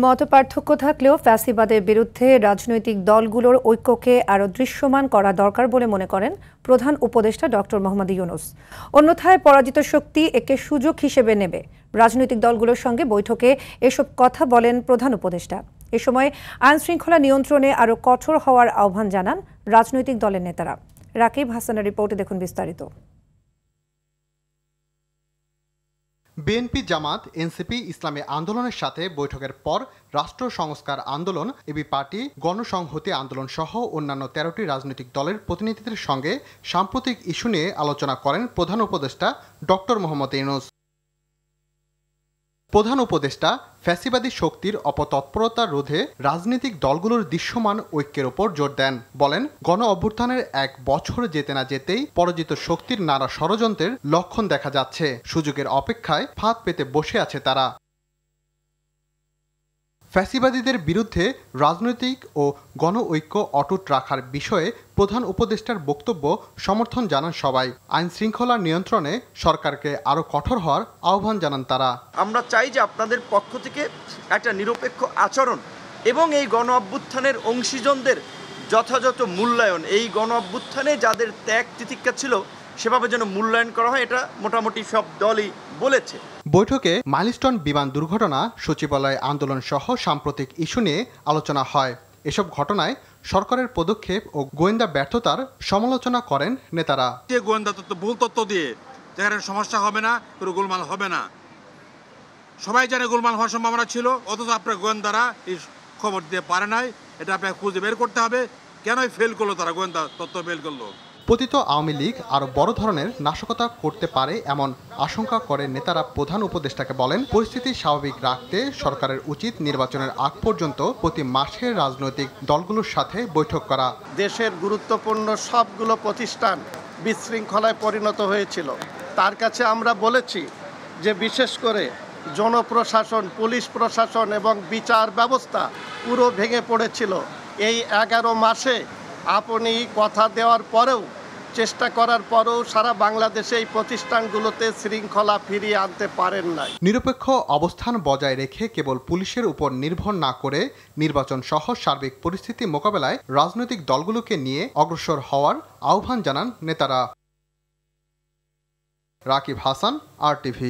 মতপার্থক্য থাকলেও ফ্যাসিবাদের বিরুদ্ধে রাজনৈতিক দলগুলোর ঐক্যকে আরও দৃশ্যমান করা দরকার বলে মনে করেন প্রধান উপদেষ্টা ডক্টর মোহাম্মদ ইউনূস। অন্যথায় পরাজিত শক্তি একে সুযোগ হিসেবে নেবে। রাজনৈতিক দলগুলোর সঙ্গে বৈঠকে এসব কথা বলেন প্রধান উপদেষ্টা। এ সময় আইনশৃঙ্খলা নিয়ন্ত্রণে আরও কঠোর হওয়ার আহ্বান জানান রাজনৈতিক দলের নেতারা। রাকিব হাসানের রিপোর্টে দেখুন বিস্তারিত। বিএনপি, জামাত, এনসিপি, ইসলামী আন্দোলনের সাথে বৈঠকের পর রাষ্ট্র সংস্কার আন্দোলন, এবি পার্টি, গণসংহতি আন্দোলন সহ অন্যান্য 13টি রাজনৈতিক দলের প্রতিনিধিদের সঙ্গে সাম্প্রতিক ইস্যু নিয়ে আলোচনা করেন প্রধান উপদেষ্টা ডক্টর মোহাম্মদ ইউনূস। প্রধান উপদেষ্টা ফ্যাসিবাদী শক্তির অপতৎপরতা রোধে রাজনৈতিক দলগুলোর দৃশ্যমান ঐক্যের ওপর জোর দেন। বলেন, গণ অভ্যুত্থানের 1 বছর যেতে না যেতেই পরাজিত শক্তির নানা ষড়যন্ত্রের লক্ষণ দেখা যাচ্ছে। সুযোগের অপেক্ষায় ফাঁদ পেতে বসে আছে তারা। ফ্যাসিবাদীদের বিরুদ্ধে রাজনৈতিক ও গণ ঐক্য অটুট রাখার বিষয়ে প্রধান উপদেষ্টার বক্তব্য সমর্থন জানান সবাই। আইন শৃঙ্খলা নিয়ন্ত্রণে সরকারকে আরও কঠোর হওয়ার আহ্বান জানান তারা। আমরা চাই যে আপনাদের পক্ষ থেকে একটা নিরপেক্ষ আচরণ এবং এই গণ অভ্যুত্থানের অংশীজনদের যথাযথ মূল্যায়ন, এই গণ অভ্যুত্থানে যাদের ত্যাগ তিতিক্ষা ছিল সেভাবে যেন মূল্যায়ন করা হয়, এটা মোটামুটি সব দলই বলেছে। বৈঠকে মাইলস্টোন বিমান দুর্ঘটনা, সচিবালয় আন্দোলন সহ সাম্প্রতিক ইস্যু নিয়ে আলোচনা হয়। এসব ঘটনায় সরকারের পদক্ষেপ ও গোয়েন্দা ব্যর্থতার সমালোচনা করেন নেতারা। গোয়েন্দা তথ্য, ভুল তথ্য দিয়ে যেখানে সমস্যা হবে না, কোনো গোলমাল হবে না, সবাই জানে গোলমাল হওয়ার সম্ভাবনা ছিল, অথচ আপনার গোয়েন্দারা এই খবর দিয়ে পারে নাই। এটা আপনাকে খুঁজে বের করতে হবে, কেনই ফেল করলো তারা, গোয়েন্দা তথ্য ফেল করলো। পতিত আওয়ামী লীগ আরও বড় ধরনের নাশকতা করতে পারে এমন আশঙ্কা করে নেতারা প্রধান উপদেষ্টাকে বলেন, পরিস্থিতি স্বাভাবিক রাখতে সরকারের উচিত নির্বাচনের আগ পর্যন্ত প্রতি মাসে রাজনৈতিক দলগুলোর সাথে বৈঠক করা। দেশের গুরুত্বপূর্ণ সবগুলো প্রতিষ্ঠান বিশৃঙ্খলায় পরিণত হয়েছিল। তার কাছে আমরা বলেছি যে বিশেষ করে জনপ্রশাসন, পুলিশ প্রশাসন এবং বিচার ব্যবস্থা পুরো ভেঙে পড়েছিল। এই 11 মাসে আপনি কথা দেওয়ার পরেও, চেষ্টা করার পরেও সারা বাংলাদেশে এই প্রতিষ্ঠানগুলোতে শৃঙ্খলা ফিরিয়ে আনতে পারেন নাই। নিরপেক্ষ অবস্থান বজায় রেখে কেবল পুলিশের উপর নির্ভর না করে নির্বাচন সহ সার্বিক পরিস্থিতি মোকাবেলায় রাজনৈতিক দলগুলোকে নিয়ে অগ্রসর হওয়ার আহ্বান জানান নেতারা। রাকিব হাসান, RTV।